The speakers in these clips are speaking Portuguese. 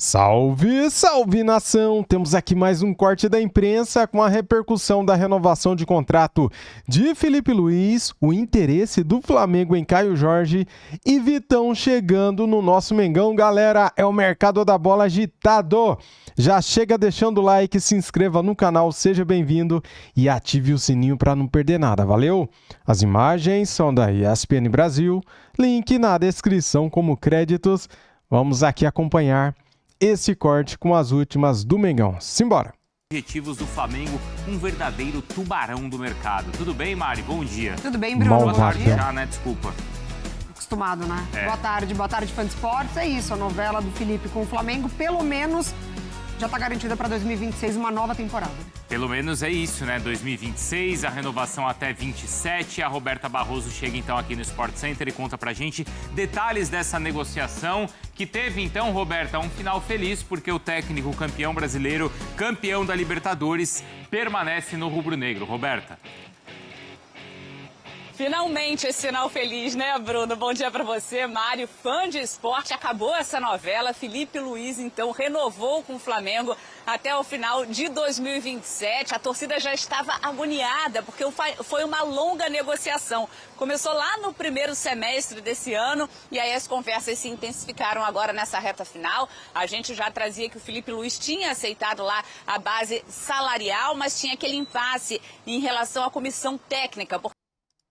Salve, salve nação! Temos aqui mais um corte da imprensa com a repercussão da renovação de contrato de Felipe Luiz, o interesse do Flamengo em Caio Jorge e Vitão chegando no nosso Mengão. Galera, é o mercado da bola agitado! Já chega deixando o like, se inscreva no canal, seja bem-vindo e ative o sininho para não perder nada, valeu? As imagens são da ESPN Brasil, link na descrição como créditos. Vamos aqui acompanhar esse corte com as últimas do Mengão. Simbora! Objetivos do Flamengo, um verdadeiro tubarão do mercado. Tudo bem, Mari? Bom dia. Tudo bem, Bruno? Boa tarde já, né? Desculpa. Acostumado, né? É. Boa tarde, fã de esportes. É isso, a novela do Felipe com o Flamengo, pelo menos, já está garantida para 2026 uma nova temporada. Pelo menos é isso, né? 2026, a renovação até 27. A Roberta Barroso chega então aqui no Sport Center e conta pra gente detalhes dessa negociação que teve então, Roberta, um final feliz porque o técnico campeão brasileiro, campeão da Libertadores, permanece no rubro-negro. Roberta. Finalmente esse final feliz, né, Bruno? Bom dia pra você, Mário, fã de esporte. Acabou essa novela. Felipe Luiz, então, renovou com o Flamengo até o final de 2027. A torcida já estava agoniada, porque foi uma longa negociação. Começou lá no primeiro semestre desse ano e aí as conversas se intensificaram agora nessa reta final. A gente já trazia que o Felipe Luiz tinha aceitado lá a base salarial, mas tinha aquele impasse em relação à comissão técnica.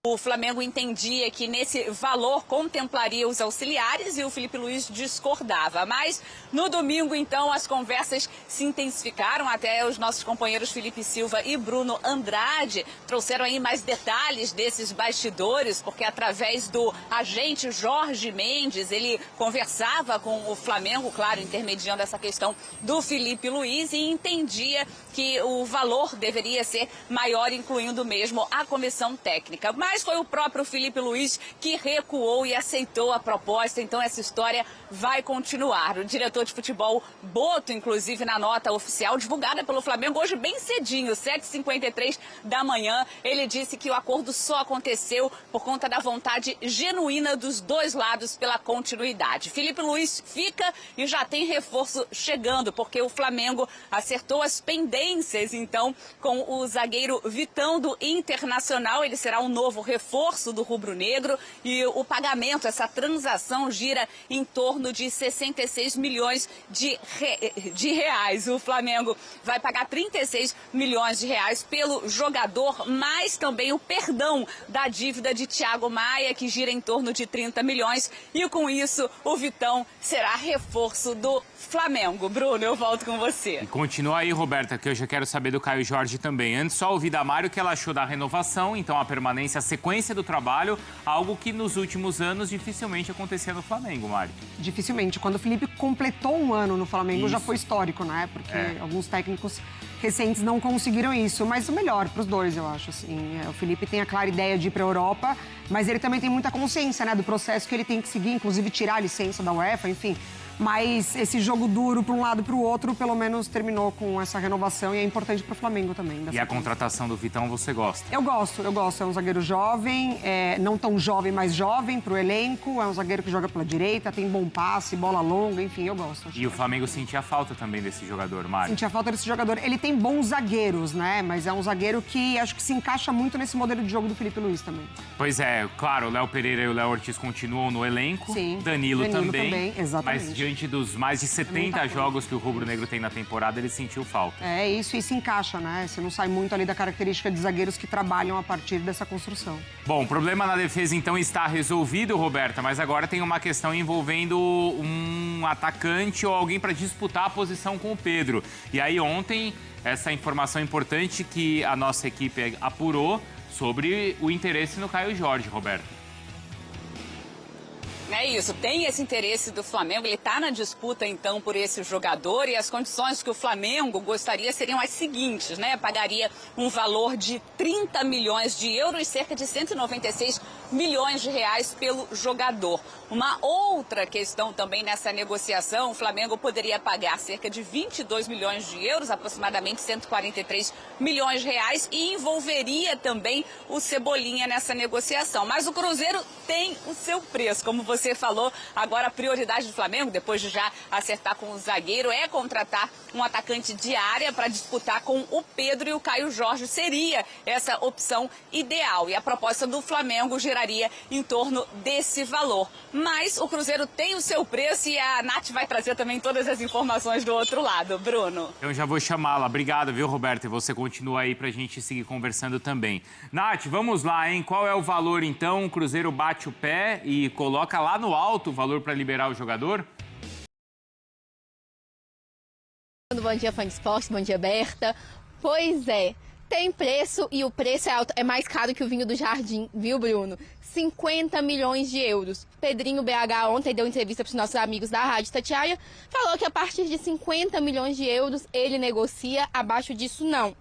O Flamengo entendia que nesse valor contemplaria os auxiliares e o Felipe Luiz discordava. Mas no domingo, então, as conversas se intensificaram. Até os nossos companheiros Felipe Silva e Bruno Andrade trouxeram aí mais detalhes desses bastidores, porque através do agente Jorge Mendes, ele conversava com o Flamengo, claro, intermediando essa questão do Felipe Luiz, e entendia que o valor deveria ser maior, incluindo mesmo a comissão técnica. Mas foi o próprio Felipe Luiz que recuou e aceitou a proposta, então essa história vai continuar. O diretor de futebol Boto, inclusive na nota oficial divulgada pelo Flamengo hoje bem cedinho, 7h53 da manhã, ele disse que o acordo só aconteceu por conta da vontade genuína dos dois lados pela continuidade. Felipe Luiz fica e já tem reforço chegando, porque o Flamengo acertou as pendências, então, com o zagueiro Vitão do Internacional. Ele será um novo reforço do rubro-negro e o pagamento, essa transação gira em torno de 66 milhões de reais. O Flamengo vai pagar 36 milhões de reais pelo jogador, mais também o perdão da dívida de Thiago Maia, que gira em torno de 30 milhões. E com isso, o Vitão será reforço do Flamengo. Bruno, eu volto com você. E continua aí, Roberta, que eu já quero saber do Caio Jorge também. Antes, só ouvir da Mari o que ela achou da renovação, então a permanência, a sequência do trabalho, algo que nos últimos anos dificilmente acontecia no Flamengo, Mari. Dificilmente. Quando o Felipe completou um ano no Flamengo, Isso. já foi histórico, né? Porque alguns técnicos recentes não conseguiram isso. Mas o melhor para os dois, eu acho. Assim. O Felipe tem a clara ideia de ir para a Europa, mas ele também tem muita consciência, né, do processo que ele tem que seguir, inclusive tirar a licença da UEFA, enfim. Mas esse jogo duro para um lado e para o outro, pelo menos terminou com essa renovação e é importante para o Flamengo também. E a contratação do Vitão você gosta? Eu gosto. É um zagueiro jovem, não tão jovem, mas jovem para o elenco. É um zagueiro que joga pela direita, tem bom passe, bola longa, enfim, eu gosto. E o Flamengo sentia falta também desse jogador, Mari? Sentia falta desse jogador. Ele tem bons zagueiros, né? Mas é um zagueiro que acho que se encaixa muito nesse modelo de jogo do Felipe Luiz também. Pois é, claro, o Léo Pereira e o Léo Ortiz continuam no elenco. Sim, Danilo também. Exatamente. Mas diante dos mais de 70 jogos que o rubro-negro tem na temporada, ele sentiu falta. É isso, e se encaixa, né? Você não sai muito ali da característica de zagueiros que trabalham a partir dessa construção. Bom, o problema na defesa então está resolvido, Roberta, mas agora tem uma questão envolvendo um atacante ou alguém para disputar a posição com o Pedro. E aí ontem, essa informação importante que a nossa equipe apurou sobre o interesse no Caio Jorge, Roberta. É isso, tem esse interesse do Flamengo, ele está na disputa então por esse jogador e as condições que o Flamengo gostaria seriam as seguintes, né? Pagaria um valor de 30 milhões de euros, cerca de 196 milhões de reais pelo jogador. Uma outra questão também nessa negociação, o Flamengo poderia pagar cerca de 22 milhões de euros, aproximadamente 143 milhões de reais, e envolveria também o Cebolinha nessa negociação. Mas o Cruzeiro tem o seu preço, como você falou. Agora a prioridade do Flamengo, depois de já acertar com o zagueiro, é contratar um atacante de área para disputar com o Pedro, e o Caio Jorge seria essa opção ideal. E a proposta do Flamengo geraria em torno desse valor. Mas o Cruzeiro tem o seu preço, e a Nath vai trazer também todas as informações do outro lado. Bruno. Eu já vou chamá-la. Obrigado, viu, Roberto? E você continua aí pra gente seguir conversando também. Nath, vamos lá, hein? Qual é o valor, então? O Cruzeiro bate o pé e coloca lá no alto o valor para liberar o jogador? Bom dia, fã de esporte. Bom dia, Berta. Pois é, tem preço, e o preço é alto, é mais caro que o vinho do Jardim, viu, Bruno? 50 milhões de euros. Pedrinho BH ontem deu entrevista para os nossos amigos da Rádio Itatiaia, falou que a partir de 50 milhões de euros ele negocia, abaixo disso não.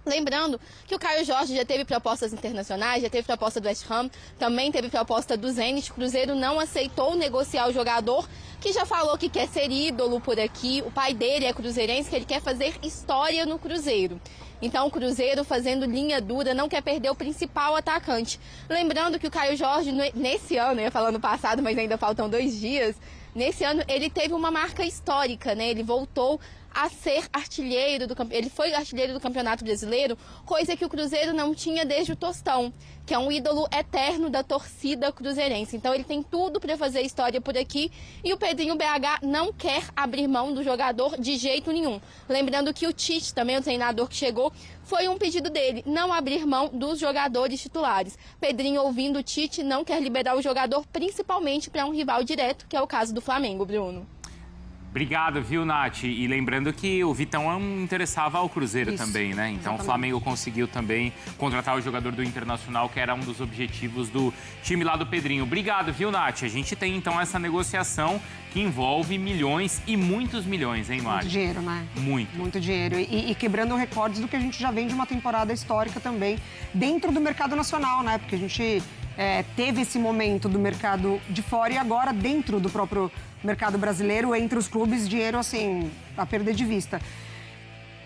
Lembrando que o Caio Jorge já teve propostas internacionais, já teve proposta do West Ham, também teve proposta do Zenit. O Cruzeiro não aceitou negociar o jogador, que já falou que quer ser ídolo por aqui. O pai dele é cruzeirense, que ele quer fazer história no Cruzeiro. Então o Cruzeiro, fazendo linha dura, não quer perder o principal atacante. Lembrando que o Caio Jorge, nesse ano, eu ia falar no passado, mas ainda faltam 2 dias, nesse ano ele teve uma marca histórica, né? Ele voltou a ser artilheiro do campeonato. Ele foi artilheiro do Campeonato Brasileiro, coisa que o Cruzeiro não tinha desde o Tostão, que é um ídolo eterno da torcida cruzeirense. Então ele tem tudo para fazer história por aqui, e o Pedrinho BH não quer abrir mão do jogador de jeito nenhum. Lembrando que o Tite, também o treinador que chegou, foi um pedido dele, não abrir mão dos jogadores titulares. Pedrinho, ouvindo o Tite, não quer liberar o jogador, principalmente para um rival direto, que é o caso do Flamengo, Bruno. Obrigado, viu, Nath? E lembrando que o Vitão interessava ao Cruzeiro também, né? Então exatamente. O Flamengo conseguiu também contratar o jogador do Internacional, que era um dos objetivos do time lá do Pedrinho. Obrigado, viu, Nath? A gente tem, então, essa negociação que envolve milhões e muitos milhões, hein, Mari? Muito dinheiro, né? Muito. Muito dinheiro. E quebrando recordes do que a gente já vem de uma temporada histórica também, dentro do mercado nacional, né? Porque a gente teve esse momento do mercado de fora, e agora dentro do próprio mercado brasileiro, entre os clubes, dinheiro, assim, a perder de vista.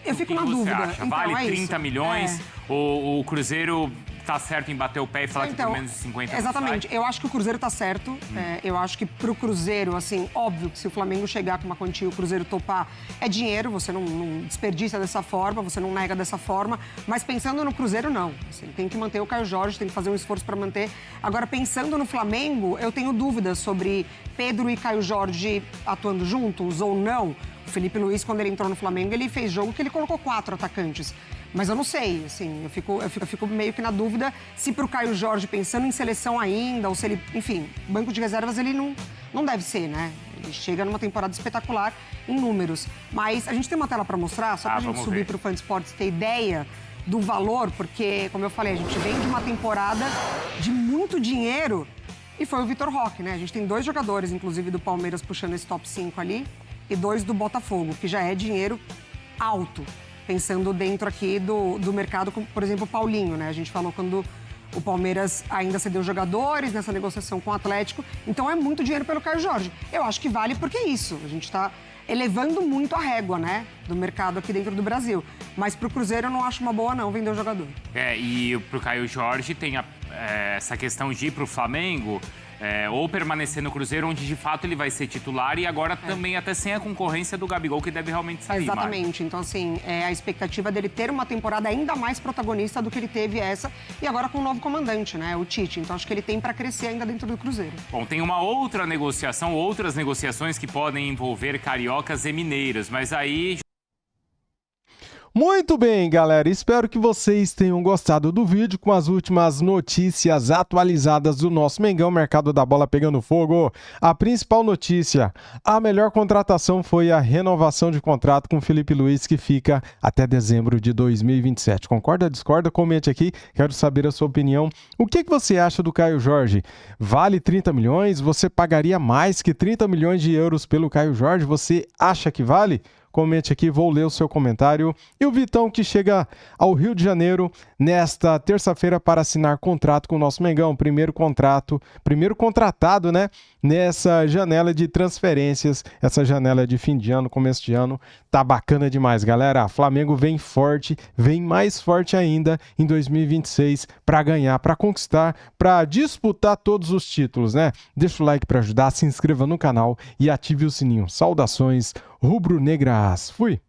Eu fico na dúvida. Acha? Vale 30 milhões? O Cruzeiro tá certo em bater o pé e falar que pelo menos 50 exatamente. Eu acho que o Cruzeiro tá certo. Eu acho que pro Cruzeiro, assim, óbvio que se o Flamengo chegar com uma quantia e o Cruzeiro topar, é dinheiro, você não desperdiça dessa forma, você não nega dessa forma. Mas pensando no Cruzeiro, não. Assim, tem que manter o Caio Jorge, tem que fazer um esforço para manter. Agora, pensando no Flamengo, eu tenho dúvidas sobre Pedro e Caio Jorge atuando juntos ou não. O Felipe Luiz, quando ele entrou no Flamengo, ele fez jogo que ele colocou 4 atacantes. Mas eu não sei, assim, eu fico meio que na dúvida se pro Caio Jorge, pensando em seleção ainda, ou se ele, enfim, banco de reservas ele não deve ser, né? Ele chega numa temporada espetacular em números. Mas a gente tem uma tela para mostrar, só pra gente subir pro Fã de Esportes ter ideia do valor, porque, como eu falei, a gente vem de uma temporada de muito dinheiro, e foi o Vitor Roque, né? A gente tem 2 jogadores, inclusive, do Palmeiras puxando esse top 5 ali, e 2 do Botafogo, que já é dinheiro alto, pensando dentro aqui do mercado, como, por exemplo, o Paulinho, né? A gente falou quando o Palmeiras ainda cedeu jogadores nessa negociação com o Atlético, então é muito dinheiro pelo Caio Jorge. Eu acho que vale porque é isso, a gente está elevando muito a régua, né, do mercado aqui dentro do Brasil. Mas pro Cruzeiro eu não acho uma boa não vender o jogador. E pro Caio Jorge tem essa questão de ir pro Flamengo, ou permanecer no Cruzeiro, onde de fato ele vai ser titular, e agora também até sem a concorrência do Gabigol, que deve realmente sair. Exatamente. Então, assim, a expectativa dele ter uma temporada ainda mais protagonista do que ele teve essa, e agora com o novo comandante, né, o Tite. Então, acho que ele tem para crescer ainda dentro do Cruzeiro. Bom, tem uma outra negociação, outras negociações que podem envolver cariocas e mineiros, mas aí... Muito bem, galera. Espero que vocês tenham gostado do vídeo com as últimas notícias atualizadas do nosso Mengão, mercado da bola pegando fogo. A principal notícia, a melhor contratação foi a renovação de contrato com o Felipe Luiz, que fica até dezembro de 2027. Concorda, discorda? Comente aqui, quero saber a sua opinião. O que você acha do Caio Jorge? Vale 30 milhões? Você pagaria mais que 30 milhões de euros pelo Caio Jorge? Você acha que vale? Comente aqui, vou ler o seu comentário. E o Vitão, que chega ao Rio de Janeiro nesta terça-feira para assinar contrato com o nosso Mengão. Primeiro contratado, né? Nessa janela de transferências, essa janela de fim de ano, começo de ano. Tá bacana demais, galera. Flamengo vem forte, vem mais forte ainda em 2026 para ganhar, para conquistar, para disputar todos os títulos, né? Deixa o like para ajudar, se inscreva no canal e ative o sininho. Saudações rubro-negras. Fui!